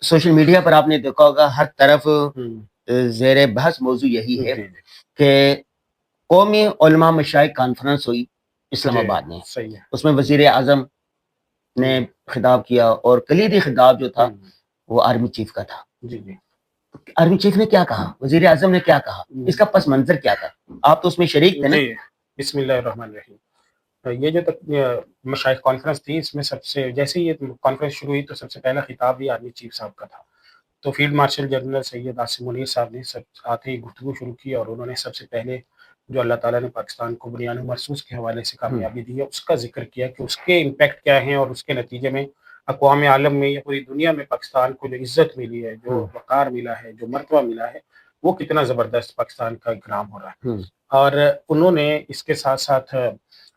Social media پر آپ نے دیکھا ہوگا ہر طرف زیر بحث موضوع یہی ہے کہ قومی علماء مشائخ کانفرنس ہوئی اسلام آباد میں، اس میں وزیر اعظم نے خطاب کیا اور کلیدی خطاب جو تھا وہ آرمی چیف کا تھا۔ آرمی چیف نے کیا کہا، وزیر اعظم نے کیا کہا، اس کا پس منظر کیا تھا؟ آپ تو اس میں شریک تھے نا۔ بسم اللہ الرحمن الرحیم۔ یہ جو مشائخ کانفرنس تھی، اس میں سب سے جیسے یہ کانفرنس شروع ہوئی تو سب سے پہلا خطاب بھی آرمی چیف صاحب کا تھا۔ تو field marshal general Syed Asim Munir صاحب نے سب آتے ہی گفتگو شروع کی، اور انہوں نے سب سے پہلے جو اللہ تعالیٰ نے پاکستان کو بنیان مرصوص کے حوالے سے کامیابی دی ہے اس کا ذکر کیا کہ اس کے امپیکٹ کیا ہیں، اور اس کے نتیجے میں اقوام عالم میں یا پوری دنیا میں پاکستان کو جو عزت ملی ہے، جو وقار ملا ہے، جو مرتبہ ملا ہے، وہ کتنا زبردست پاکستان کا اکرام ہو رہا ہے۔ اور انہوں نے اس کے ساتھ ساتھ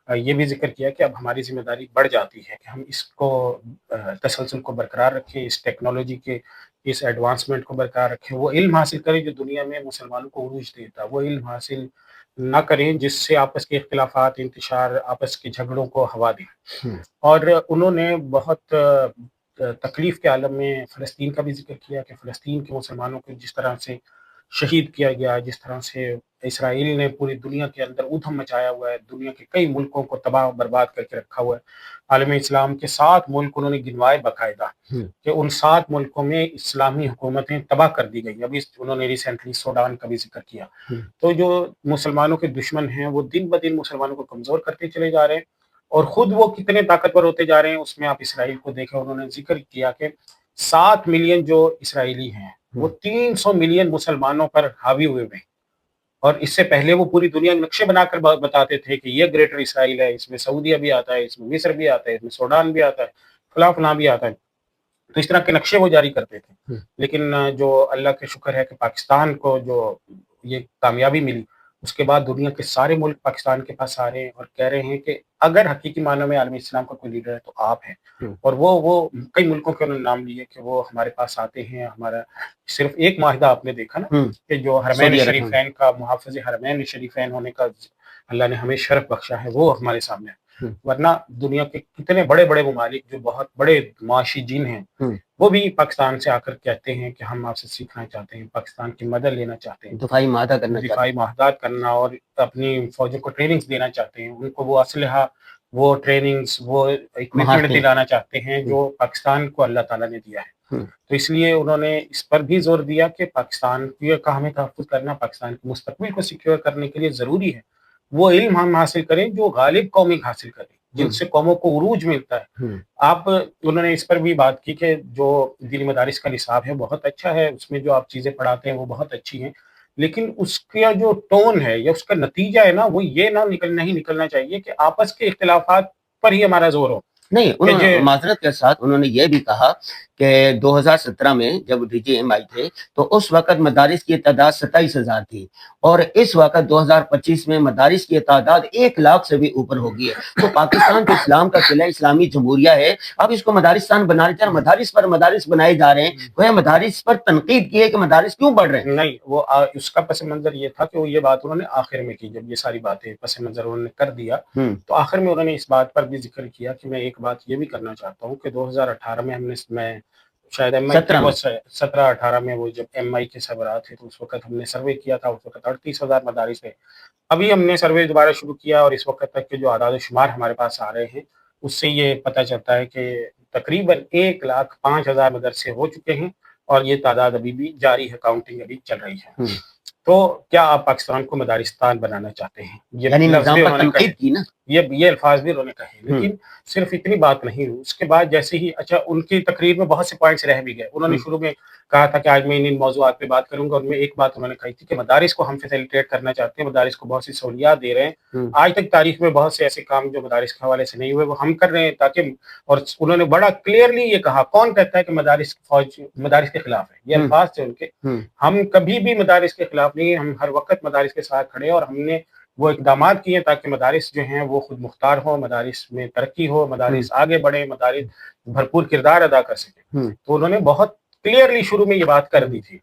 یہ بھی ذکر کیا کہ اب ہماری ذمہ داری بڑھ جاتی ہے کہ ہم اس کو تسلسل کو برقرار رکھیں، اس ٹیکنالوجی کے اس ایڈوانسمنٹ کو برقرار رکھیں، وہ علم حاصل کریں جو دنیا میں مسلمانوں کو عروج دیتا، وہ علم حاصل نہ کریں جس سے آپس کے اختلافات، انتشار، آپس کے جھگڑوں کو ہوا دیں۔ اور انہوں نے بہت تکلیف کے عالم میں فلسطین کا بھی ذکر کیا کہ فلسطین کے مسلمانوں کو جس طرح سے شہید کیا گیا، جس طرح سے اسرائیل نے پوری دنیا کے اندر ادھم مچایا ہوا ہے، دنیا کے کئی ملکوں کو تباہ و برباد کر کے رکھا ہوا ہے۔ عالم اسلام کے 7 ملک انہوں نے گنوائے باقاعدہ کہ ان 7 ملکوں میں اسلامی حکومتیں تباہ کر دی گئی۔ ابھی انہوں نے ریسنٹلی سوڈان کا بھی ذکر کیا۔ تو جو مسلمانوں کے دشمن ہیں وہ دن بدن مسلمانوں کو کمزور کرتے چلے جا رہے ہیں، اور خود وہ کتنے طاقتور ہوتے جا رہے ہیں اس میں آپ اسرائیل کو دیکھیں۔ انہوں نے ذکر کیا کہ 7 ملین جو اسرائیلی ہیں وہ 300 ملین مسلمانوں پر حاوی ہوئے ہیں، اور اس سے پہلے وہ پوری دنیا میں نقشے بنا کر بتاتے تھے کہ یہ گریٹر اسرائیل ہے، اس میں سعودیہ بھی آتا ہے، اس میں مصر بھی آتا ہے، اس میں سوڈان بھی آتا ہے، فلاں فلاں بھی آتا ہے۔ تو اس طرح کے نقشے وہ جاری کرتے تھے، لیکن جو اللہ کا شکر ہے کہ پاکستان کو جو یہ کامیابی ملی، اس کے بعد دنیا کے سارے ملک پاکستان کے پاس آ رہے ہیں اور کہہ رہے ہیں کہ اگر حقیقی معنوں میں عالم اسلام کا کوئی لیڈر ہے تو آپ ہیں۔ اور وہ کئی ملکوں کے انہوں نے نام لیے کہ وہ ہمارے پاس آتے ہیں۔ ہمارا صرف ایک معاہدہ آپ نے دیکھا نا کہ جو حرمین شریفین کا محافظ حرمین شریفین ہونے کا اللہ نے ہمیں شرف بخشا ہے، وہ ہمارے سامنے ہے۔ ورنہ دنیا کے کتنے بڑے بڑے ممالک جو بہت بڑے معاشی جن ہیں وہ بھی پاکستان سے آ کر کہتے ہیں کہ ہم آپ سے سیکھنا چاہتے ہیں، پاکستان کی مدد لینا چاہتے ہیں، دفاعی معاہدہ کرنا، دفاعی معاہدات کرنا، اور اپنی فوجوں کو ٹریننگز دینا چاہتے ہیں، ان کو وہ اسلحہ، وہ ٹریننگز، وہ اکوپمنٹ دلانا چاہتے ہیں جو پاکستان کو اللہ تعالیٰ نے دیا ہے۔ تو اس لیے انہوں نے اس پر بھی زور دیا کہ پاکستان کا ہمیں تحفظ کرنا، پاکستان کے مستقبل کو سیکیور کرنے کے لیے ضروری ہے وہ علم ہم حاصل کریں جو غالب قومی حاصل کریں، جن سے قوموں کو عروج ملتا ہے۔ انہوں نے اس پر بھی بات کی کہ جو دینی مدارس کا نصاب ہے بہت اچھا ہے، اس میں جو آپ چیزیں پڑھاتے ہیں وہ بہت اچھی ہیں، لیکن اس کا جو ٹون ہے یا اس کا نتیجہ ہے نا، وہ یہ نہیں نکلنا چاہیے کہ آپس کے اختلافات پر ہی ہمارا زور ہو۔ نہیں، معذرت کے ساتھ انہوں نے یہ بھی کہا کہ 2017 میں جب ڈی جی ایم آئی تھے تو اس وقت مدارس کی تعداد 27,000 تھی، اور اس وقت 2025 میں مدارس کی تعداد 1 لاکھ سے بھی اوپر ہو گئی ہے۔ تو پاکستان جو اسلام کا قلعہ، اسلامی جمہوریہ ہے، اب اس کو مدارستان بنا رہے ہیں، مدارس پر مدارس بنائے جا رہے ہیں۔ وہ مدارس پر تنقید کی ہے کہ مدارس کیوں بڑھ رہے ہیں؟ نہیں، وہ اس کا پس منظر یہ تھا کہ وہ یہ بات انہوں نے آخر میں کی، جب یہ ساری باتیں پس منظر انہوں نے کر دیا تو آخر میں انہوں نے اس بات پر بھی ذکر کیا کہ میں ایک بات یہ بھی کرنا چاہتا ہوں کہ 2018 میں ہم نے شاید ایم آئی 17-18 میں وہ جب ایم آئی کے سربراہ تھے تو اس وقت ہم نے سروے کیا تھا، اس وقت 38,000 مدارس تھے۔ ابھی ہم نے سروے دوبارہ شروع کیا اور اس وقت تک کے جو اعداد و شمار ہمارے پاس آ رہے ہیں اس سے یہ پتہ چلتا ہے کہ تقریباً 1,05,000 مدرسے ہو چکے ہیں، اور یہ تعداد ابھی بھی جاری ہے، کاؤنٹنگ ابھی چل رہی ہے۔ تو کیا آپ پاکستان کو مدارستان بنانا چاہتے ہیں؟ یعنی نظام پر تنقید کی نا، یہ الفاظ بھی انہوں نے کہے، لیکن صرف اتنی بات نہیں ہوئی۔ اس کے بعد جیسے ہی ان کی تقریر میں بہت سے پوائنٹس رہ بھی گئے۔ انہوں نے شروع میں کہا تھا کہ آج میں ان موضوعات پہ بات کروں گا، اور میں ایک بات انہوں نے کہی تھی کہ مدارس کو ہم فیسیلیٹیٹ کرنا چاہتے ہیں، مدارس کو بہت سی سہولیات دے رہے ہیں۔ آج تک تاریخ میں بہت سے ایسے کام جو مدارس کے حوالے سے نہیں ہوئے وہ ہم کر رہے ہیں تاکہ، اور انہوں نے بڑا کلیئرلی یہ کہا، کون کہتا ہے کہ مدارس کے خلاف ہے؟ یہ الفاظ تھے ان کے۔ ہم کبھی بھی مدارس کے خلاف نہیں ہیں، ہم ہر وقت مدارس کے ساتھ کھڑے ہیں، اور ہم نے وہ اقدامات کیے تاکہ مدارس جو ہیں وہ خود مختار ہوں، مدارس میں ترقی ہو، مدارس آگے بڑھیں، مدارس بھرپور کردار ادا کر سکیں۔ تو انہوں نے بہت کلیئرلی شروع میں یہ بات کر دی تھی۔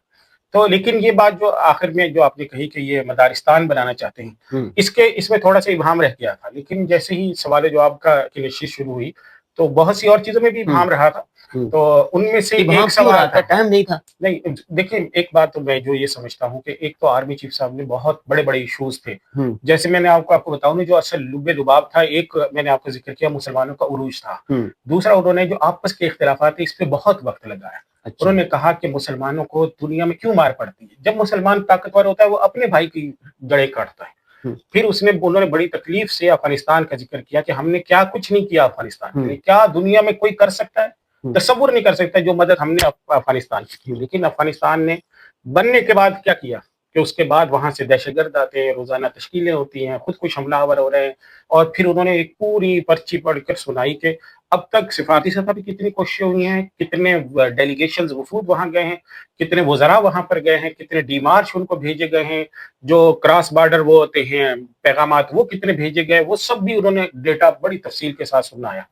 تو لیکن یہ بات جو آخر میں جو آپ نے کہی کہ یہ مدارستان بنانا چاہتے ہیں، اس میں تھوڑا سا ابہام رہ گیا تھا، لیکن جیسے ہی سوال جواب کا نشست شروع ہوئی تو بہت سی اور چیزوں میں بھی ابہام رہا تھا۔ تو ان میں سے ایک سوال تھا, ٹائم نہیں تھا. نہیں دیکھیں, ایک بات تو میں جو یہ سمجھتا ہوں کہ ایک تو آرمی چیف صاحب نے بہت بڑے بڑے ایشوز تھے, جیسے میں نے آپ کو بتاؤں جو اصل لب لباب تھا, ایک میں نے آپ کو ذکر کیا مسلمانوں کا عروج تھا, دوسرا انہوں نے جو آپس کے اختلافات تھے اس پہ بہت وقت لگایا. انہوں نے کہا کہ مسلمانوں کو دنیا میں کیوں مار پڑتی ہے, جب مسلمان طاقتور ہوتا ہے وہ اپنے بھائی کی جڑیں کاٹتا ہے. پھر انہوں نے بڑی تکلیف سے افغانستان کا ذکر کیا کہ ہم نے کیا کچھ نہیں کیا افغانستان میں, کیا دنیا میں کوئی کر سکتا ہے, تصور نہیں کر سکتا جو مدد ہم نے افغانستان کی کی. لیکن افغانستان نے بننے کے بعد کیا کیا کہ اس کے بعد وہاں سے دہشت گرد آتے ہیں, روزانہ تشکیلیں ہوتی ہیں, خود کش حملہ آور ہو رہے ہیں, اور پھر انہوں نے ایک پوری پرچی پڑھ کر سنائی کہ اب تک سفارتی سطح پہ کتنی کوششیں ہوئی ہیں, کتنے ڈیلیگیشنز وفود وہاں گئے ہیں, کتنے وزراء وہاں پر گئے ہیں, کتنے ڈیمارش ان کو بھیجے گئے ہیں, جو کراس بارڈر وہ ہوتے ہیں پیغامات وہ کتنے بھیجے گئے, وہ سب بھی انہوں نے ڈیٹا بڑی تفصیل کے ساتھ سنایا.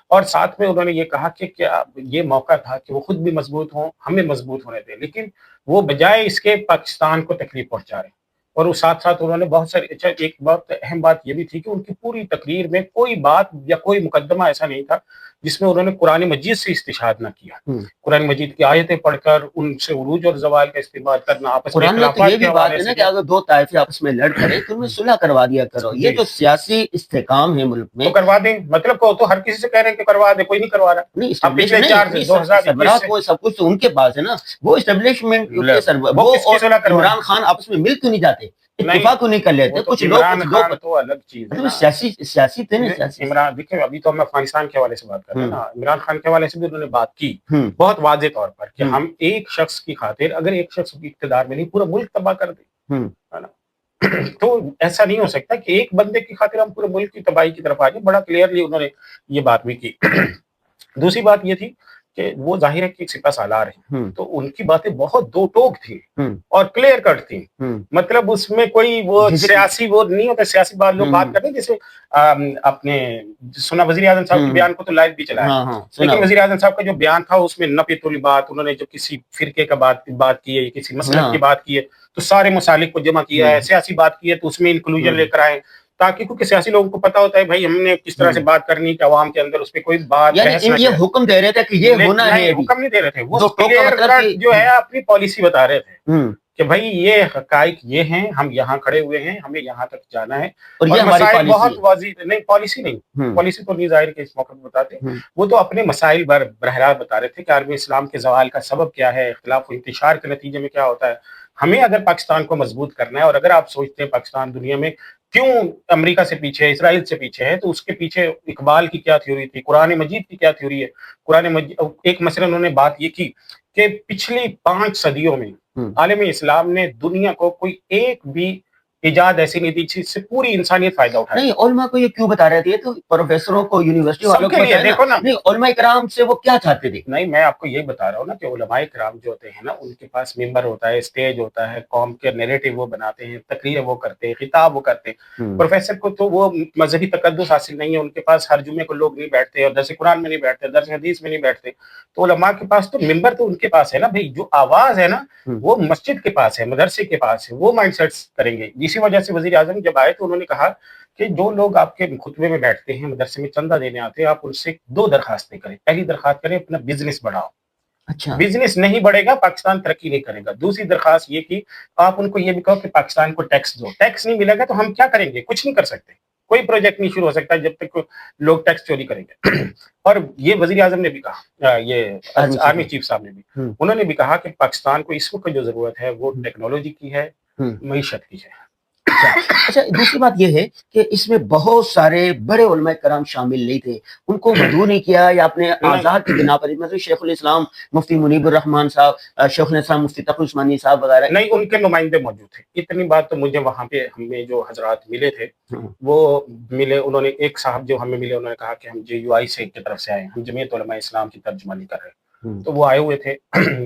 اور ساتھ میں انہوں نے یہ کہا کہ کیا یہ موقع تھا کہ وہ خود بھی مضبوط ہوں, ہمیں مضبوط ہونے دیں, لیکن وہ بجائے اس کے پاکستان کو تکلیف پہنچا رہے ہیں. اور اس ساتھ ساتھ انہوں نے بہت ساری, اچھا ایک بات اہم بات یہ بھی تھی کہ ان کی پوری تقریر میں کوئی بات یا کوئی مقدمہ ایسا نہیں تھا جس میں انہوں نے قرآن مجید سے استشہاد نہ کیا. قرآن مجید کی آیتیں پڑھ کر ان سے عروج اور زوال کا استعمال کرنا, آپس میں اختلافات یہ بھی بات ہے نا کہ اگر دو طائفے آپس میں لڑ کرے تو ان میں صلح کروا دیا کرو. یہ جو سیاسی استحکام ہے ملک میں, تو کروا دیں, مطلب کو تو ہر کسی سے کہہ رہے ہیں کہ کروا دیں, کوئی نہیں کروا رہا. نہیں, سربراہ کو سب کچھ تو ان کے پاس ہے نا, وہ اسٹیبلشمنٹ عمران خان آپس میں مل کیوں نہیں جاتے, اتفاق کیوں نہیں کر لیتے. کچھ لوگ تو الگ چیز ہے, سیاسی تھے نا. عمران دیکھیں, ابھی تو ہم افغانستان کے حوالے سے بات کر رہے ہیں نا, عمران خان کے حوالے سے بھی انہوں نے بات کی بہت واضح طور پر کہ ہم ایک شخص کی خاطر اگر ایک شخص کی اقتدار میں نہیں پورا ملک تباہ کر دیں, ہے نا, تو ایسا نہیں ہو سکتا کہ ایک بندے کی خاطر ہم پورے ملک کی تباہی کی طرف آ جائیں. بڑا کلیئرلی انہوں نے یہ بات بھی کی. دوسری بات یہ تھی کہ وہ ظاہر ہے کہ ایک سپہ سالار ہیں, تو ان کی باتیں بہت دو ٹوک تھی اور کلیئر کٹ تھی. مطلب اس میں کوئی وہ سیاسی وہ نہیں ہوتا, سیاسی بات لوگ بات کرتے ہیں. جیسے اپنے سنا وزیر اعظم صاحب کے بیان کو تو لائیو بھی چلایا, لیکن وزیر اعظم صاحب کا جو بیان تھا اس میں نپی تولی بات, انہوں نے جو کسی فرقے کا بات کی ہے, کسی مسلک کی بات کی ہے تو سارے مسالک کو جمع کیا ہے, سیاسی بات کی ہے تو اس میں انکلوژن لے کر آئے, تاکہ کیونکہ سیاسی لوگوں کو پتا ہوتا ہے بھائی ہم نے کس طرح سے بات کرنی کہ عوام کے اندر اس پہ کوئی بات یہ حکم دے رہے تھے کہ یہ ہونا ہے, حکم نہیں دے رہے تھے, وہ جو ہے اپنی پالیسی بتا رہے تھے کہ بھائی یہ حقائق یہ ہیں, ہم یہاں کھڑے ہوئے ہیں, ہمیں یہاں تک جانا ہے, اور یہ مسائل بہت واضح نہیں, پالیسی نہیں, پالیسی تو نہیں ظاہر کہ اس موقع پہ بتاتے, وہ تو اپنے مسائل براہ راست بتا رہے تھے کہ عالمی اسلام کے زوال کا سبب کیا ہے, اختلاف و انتشار کے نتیجے میں کیا ہوتا ہے. ہمیں اگر پاکستان کو مضبوط کرنا ہے, اور اگر آپ سوچتے ہیں پاکستان دنیا میں کیوں امریکہ سے پیچھے ہے, اسرائیل سے پیچھے ہے, تو اس کے پیچھے اقبال کی کیا تھیوری تھی, قرآن مجید کی کیا تھیوری ہے. قرآن مجید ایک مسئلہ انہوں نے بات یہ کی کہ پچھلی 5 صدیوں میں عالم اسلام نے دنیا کو کوئی ایک بھی ایجاد ایسی نہیں دی جس سے پوری انسانیت فائدہ اٹھائے. نہیں, علماء کو یہ کیوں بتا رہے تھے, تو پروفیسروں کو, یونیورسٹی والوں کو دیکھو نا, نہیں علماء کرام سے وہ کیا چاہتے تھے. نہیں, میں آپ کو یہی بتا رہا ہوں نا کہ علماء کرام جو ہوتے ہیں نا, ان کے پاس ممبر ہوتا ہے, اسٹیج ہوتا ہے, قوم کے نیریٹو وہ بناتے ہیں, تقریر وہ کرتے ہیں, خطاب وہ کرتے ہیں. پروفیسر کو تو وہ مذہبی تقدس حاصل نہیں ہے, ان کے پاس ہر جمعے کو لوگ نہیں بیٹھتے, اور درس قرآن میں نہیں بیٹھتے, درس حدیث میں نہیں بیٹھتے. تو علماء کے پاس تو ممبر تو ان کے پاس ہے نا بھائی, جو آواز ہے نا وہ مسجد کے پاس ہے, مدرسے کے پاس ہے, وہ مائنڈ سیٹس کریں گے. اسی وجہ سے وزیر اعظم جب آئے تو انہوں نے کہا کہ جو لوگ آپ کے خطبے میں بیٹھتے ہیں, مدرسے میں چندہ دینے آتے ہیں, آپ ان سے 2 درخواستیں کریں. پہلی درخواست کریں اپنا بزنس بڑھاؤ, اچھا بزنس نہیں بڑھے گا پاکستان ترقی نہیں کرے گا. دوسری درخواست یہ کہ آپ ان کو یہ بھی کہو کہ پاکستان کو ٹیکس دو, ٹیکس نہیں ملے گا تو ہم کیا کریں گے, کچھ نہیں کر سکتے, کوئی پروجیکٹ نہیں شروع ہو سکتا جب تک لوگ ٹیکس چوری کریں گے. اور یہ وزیر اعظم نے بھی کہا, یہ آرمی چیف صاحب نے بھی, انہوں نے بھی کہا کہ پاکستان کو اس وقت جو ضرورت ہے وہ ٹیکنالوجی کی ہے, معیشت کی ہے. اچھا, دوسری بات یہ ہے کہ اس میں بہت سارے بڑے علماء کرام شامل نہیں تھے, ان کو مدعو نہیں کیا یا اپنے آزاد کی بنا پر, مثلا شیخ الاسلام مفتی منیب الرحمان صاحب, شیخ الاسلام مفتی تقی عثمانی صاحب وغیرہ, نہیں ان کے نمائندے موجود تھے. اتنی بات تو مجھے وہاں پہ ہمیں جو حضرات ملے تھے وہ ملے, انہوں نے ایک صاحب جو ہمیں ملے, انہوں نے کہا کہ ہم JUI سے کی طرف سے آئے ہیں, ہم جمعیت علماء اسلام کی ترجمانی کر رہے ہیں. تو وہ آئے ہوئے تھے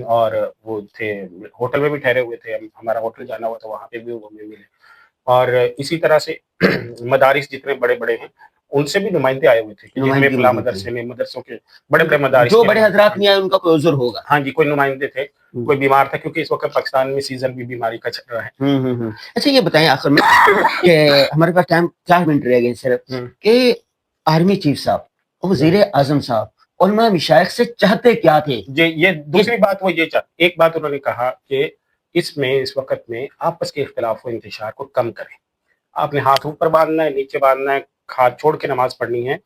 اور وہ تھے ہوٹل میں بھی ٹھہرے ہوئے تھے, ہمارا ہوٹل جانا ہوا تو وہاں پہ بھی وہ ملے. اور اسی طرح سے مدارس جتنے بڑے بڑے ہیں ان سے بھی نمائندے آئے ہوئے تھے کہ ہمیں فلاں مدرسے میں, مدرسوں کے بڑے بڑے مدارس, جو بڑے حضرات نہیں آئے ان کا کوئی عذر ہوگا. ہاں جی, کوئی نمائندے تھے, کوئی بیمار تھا, کیونکہ اس وقت پاکستان میں سیزن بھی بیماری کا چل رہا ہے. اچھا یہ بتائیں آخر میں کہ ہمارے پاس ٹائم 4 منٹ رہ گئے صرف, کہ آرمی چیف صاحب, وزیر اعظم صاحب علماء مشائخ سے چاہتے کیا تھے. یہ دوسری بات وہ یہ ایک بات انہوں نے کہا کہ اس وقت میں آپس کے اختلاف و انتشار کو کم کریں. آپ نے ہاتھ اوپر باندھنا ہے, نیچے باندھنا ہے, ہاتھ چھوڑ کے نماز پڑھنی ہے.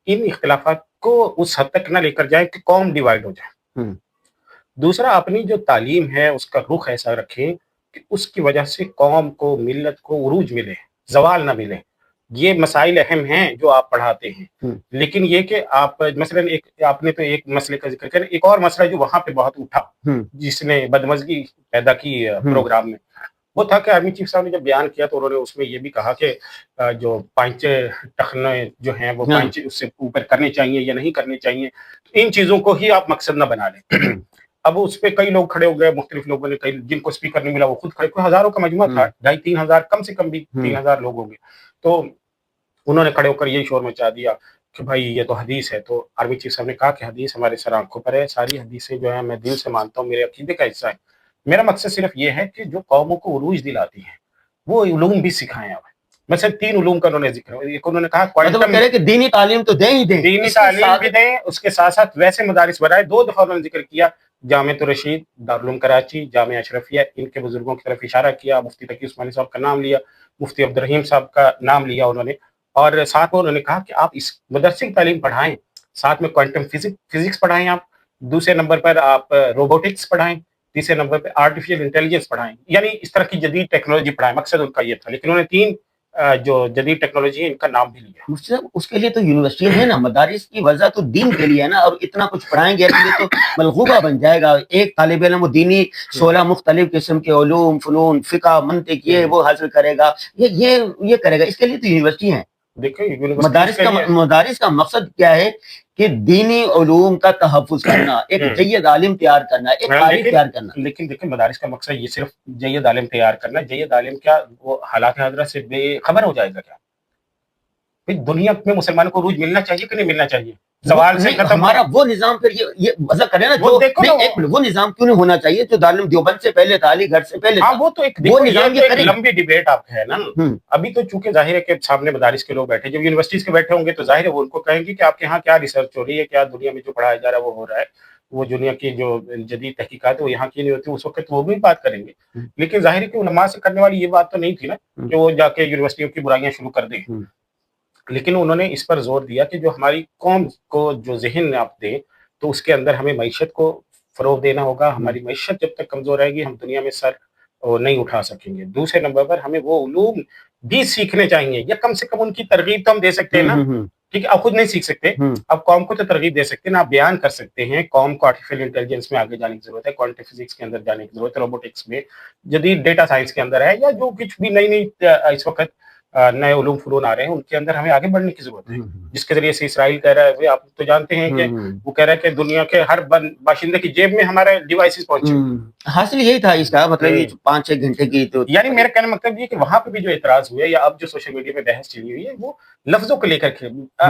ان اختلافات کو اس حد تک نہ لے کر جائیں کہ قوم ڈیوائیڈ ہو جائے. دوسرا, اپنی جو تعلیم ہے اس کا رخ ایسا رکھیں کہ اس کی وجہ سے قوم کو, ملت کو عروج ملے, زوال نہ ملے. یہ مسائل اہم ہیں جو آپ پڑھاتے ہیں, لیکن یہ کہ آپ مثلا آپ نے تو ایک مسئلے کا ذکر کیا, ایک اور مسئلہ جو وہاں پہ بہت اٹھا جس نے بدمزگی پیدا کی پروگرام میں, وہ تھا کہ آرمی چیف صاحب نے جب بیان کیا تو انہوں نے اس میں یہ بھی کہا کہ جو پانچ ٹخنے جو ہیں وہ پانچ اس سے اوپر کرنے چاہیے یا نہیں کرنے چاہیے, تو ان چیزوں کو ہی آپ مقصد نہ بنا لیں. اب اس پہ کئی لوگ کھڑے ہو گئے, مختلف لوگوں نے, کئی جن کو اسپیکر نہیں ملا وہ خود کھڑے, کوئی ہزاروں کا مجموعہ تھا, 2,500-3,000 کم سے کم بھی 3,000 لوگ ہوں گے. تو انہوں نے کھڑے ہو کر یہی شور مچا دیا کہ بھائی یہ تو حدیث ہے. تو آرمی چیف صاحب نے کہا کہ حدیث ہمارے سر آنکھوں پر ہے, ساری حدیثیں جو ہیں میں دل سے مانتا ہوں, میرے عقیدے کا حصہ ہے. میرا مقصد صرف یہ ہے کہ جو قوموں کو عروج دلاتی ہیں وہ علوم بھی سکھائیں. آپ مثلا 3 علوم کا انہوں نے ذکر, ایک انہوں نے کہا کہ دینی تعلیم تو دیں ہی دیں, دینی تعلیم بھی دیں, اس کے ساتھ ساتھ ویسے مدارس بنائے. 2 دفعہ انہوں نے ذکر کیا, جامع رشید, دارالعلوم کراچی, جامعہ اشرفیہ, ان کے بزرگوں کی طرف اشارہ کیا, مفتی تقی عثمانی صاحب کا نام لیا, مفتی عبدالرحیم صاحب کا نام لیا انہوں نے, اور ساتھ میں انہوں نے کہا کہ آپ اس مدرسے کی تعلیم پڑھائیں, ساتھ میں کوانٹم فزکس پڑھائیں, آپ دوسرے نمبر پر آپ روبوٹکس پڑھائیں, تیسرے نمبر پہ آرٹیفیشل انٹیلیجنس پڑھائیں, یعنی اس طرح کی جدید ٹیکنالوجی پڑھائیں. مقصد ان کا یہ تھا, لیکن انہوں نے 3 جو جدید ٹیکنالوجی ہے ان کا نام بھی لیا. مفتی صاحب اس کے لیے تو یونیورسٹی ہے نا, مدارس کی وجہ تو دین کے لیے ہے نا, اور اتنا کچھ پڑھائیں گے تو ملغوبہ بن جائے گا. ایک طالب علم وہ دینی 16 مختلف قسم کے علوم, فنون, فقہ, منطق یہ وہ حاصل کرے گا, یہ کرے گا. اس کے لیے تو یونیورسٹی ہے. مدارس کا مقصد کیا ہے کہ دینی علوم کا تحفظ کرنا, ایک جید عالم تیار کرنا, ایک قاری تیار کرنا. لیکن دیکھیں مدارس کا مقصد یہ صرف جید عالم تیار کرنا. جید عالم کیا وہ حالات حاضرہ سے بے خبر ہو جائے گا کیا؟ دنیا میں مسلمانوں کو عروج ملنا چاہیے کہ نہیں ملنا چاہیے؟ زوال سے ختم ہمارا وہ نظام, پھر یہ وضع کرے نا, وہ نظام کیوں نہیں ہونا چاہیے جو دارالعلوم دیوبند سے پہلے تھا, علی گڑھ سے پہلے تھا. وہ تو ایک لمبی ڈیبیٹ آپ ہے نا. ابھی تو چونکہ ظاہر ہے کہ سامنے مدارس کے لوگ بیٹھے, جب یونیورسٹیز کے بیٹھے ہوں گے تو ظاہر ہے وہ ان کو کہیں گے کہ آپ کے یہاں کیا ریسرچ ہو رہی ہے, کیا دنیا میں جو پڑھایا جا رہا ہے وہ ہو رہا ہے, وہ دنیا کی جو جدید تحقیقات ہے وہ یہاں کی نہیں ہوتی. اس وقت وہ بھی بات کریں گے, لیکن ظاہر ہے کہ علماء سے کرنے والی یہ بات تو نہیں تھی نا کہ وہ جا کے یونیورسٹیوں کی برائیاں شروع کر دیں. لیکن انہوں نے اس پر زور دیا کہ جو ہماری قوم کو جو ذہن آپ دیں تو اس کے اندر ہمیں معیشت کو فروغ دینا ہوگا. ہماری معیشت جب تک کمزور رہے گی ہم دنیا میں سر نہیں اٹھا سکیں گے. دوسرے نمبر پر ہمیں وہ علوم بھی سیکھنے چاہیے, یا کم سے کم ان کی ترغیب تو ہم دے سکتے ہیں نا. ٹھیک ہے, آپ خود نہیں سیکھ سکتے, اب قوم کو تو ترغیب دے سکتے ہیں نا, آپ بیان کر سکتے ہیں قوم کو آرٹیفیشل انٹیلیجنس میں آگے جانے کی ضرورت ہے, کوانٹم فزکس کے اندر جانے کی ضرورت ہے, روبوٹکس میں, جدید ڈیٹا سائنس کے اندر ہے, یا جو کچھ بھی نئی اس وقت نئے علوم فنون آ رہے ہیں ان کے اندر ہمیں آگے بڑھنے کی ضرورت ہے. جس کے ذریعے سے اسرائیل کہہ رہا ہے, آپ تو جانتے ہیں کہ وہ کہہ رہا ہے کہ دنیا کے ہر باشندے کی جیب میں ہمارے ڈیوائسز پہنچے. حاصل یہی تھا اس کا مطلب, یہ 5-6 گھنٹے کی تو یعنی میرا کہنے کا مطلب یہ کہ وہاں پہ بھی جو اعتراض ہوئے یا اب جو سوشل میڈیا پہ بحث چلی ہوئی ہے وہ لفظوں کو لے کر کے.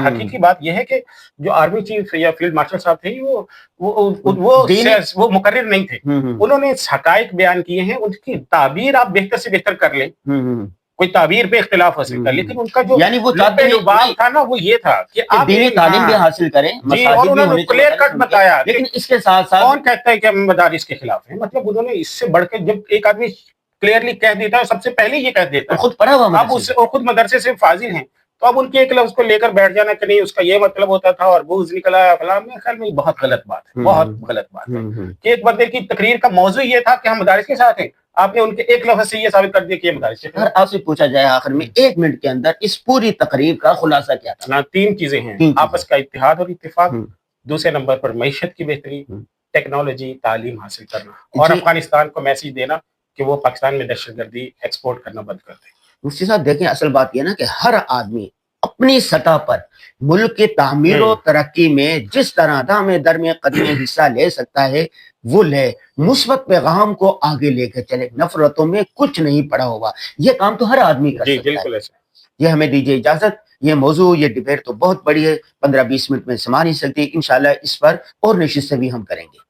حقیقی بات یہ ہے کہ جو آرمی چیف یا فیلڈ مارشل صاحب تھے وہ مقرر نہیں تھے, انہوں نے حقائق بیان کیے ہیں, ان کی تعبیر آپ بہتر سے بہتر کر لیں. کوئی تعبیر پہ اختلاف ہو سکتا ہے, لیکن ان کا جو یعنی وہ چاہتے ہیں بات تھا نا وہ یہ تھا کہ آپ دینی تعلیم بھی حاصل کریں, اور انہوں نے کلیئر کٹ بتایا. لیکن اس کے ساتھ ساتھ کون کہتا ہے کہ ہم مدارس کے خلاف ہیں؟ مطلب انہوں نے اس سے بڑھ کے, جب ایک آدمی کلیئرلی کہہ دیتا ہے سب سے پہلے یہ کہہ دیتا ہے, خود پڑھا ہوا, اب اس خود مدرسے سے فاضل ہیں, تو اب ان کے ایک لفظ کو لے کر بیٹھ جانا کہ نہیں اس کا یہ مطلب ہوتا تھا اور بغض نکلا ہے فلاں, میرے خیال میں بہت غلط بات ہے, بہت غلط بات ہے. کہ ایک بندے کی تقریر کا موضوع یہ تھا کہ ہم مدارس کے ساتھ ہیں, آپ نے ان کے ایک لفظ سے یہ ثابت کر دیا کہ یہ مدارس کے ساتھ. آپ سے پوچھا جائے آخر میں 1 منٹ کے اندر اس پوری تقریر کا خلاصہ کیا تھا؟ 3 چیزیں ہیں, آپس کا اتحاد اور اتفاق, دوسرے نمبر پر معیشت کی بہتری, ٹیکنالوجی, تعلیم حاصل کرنا, اور افغانستان کو میسج دینا کہ وہ پاکستان میں دہشت گردی ایکسپورٹ کرنا بند کر دیں. مفتی صاحب دیکھیں, اصل بات یہ نا کہ ہر آدمی اپنی سطح پر ملک کی تعمیر و ترقی میں جس طرح دام درمے قدمے حصہ لے سکتا ہے وہ لے, مثبت پیغام کو آگے لے کے چلے, نفرتوں میں کچھ نہیں پڑا ہوگا. یہ کام تو ہر آدمی کر سکتا ہے. یہ ہمیں دیجیے اجازت, یہ موضوع, یہ ڈیبیٹ تو بہت بڑی ہے, 15-20 منٹ میں سما نہیں سکتی. انشاءاللہ اس پر اور نشستیں بھی ہم کریں گے.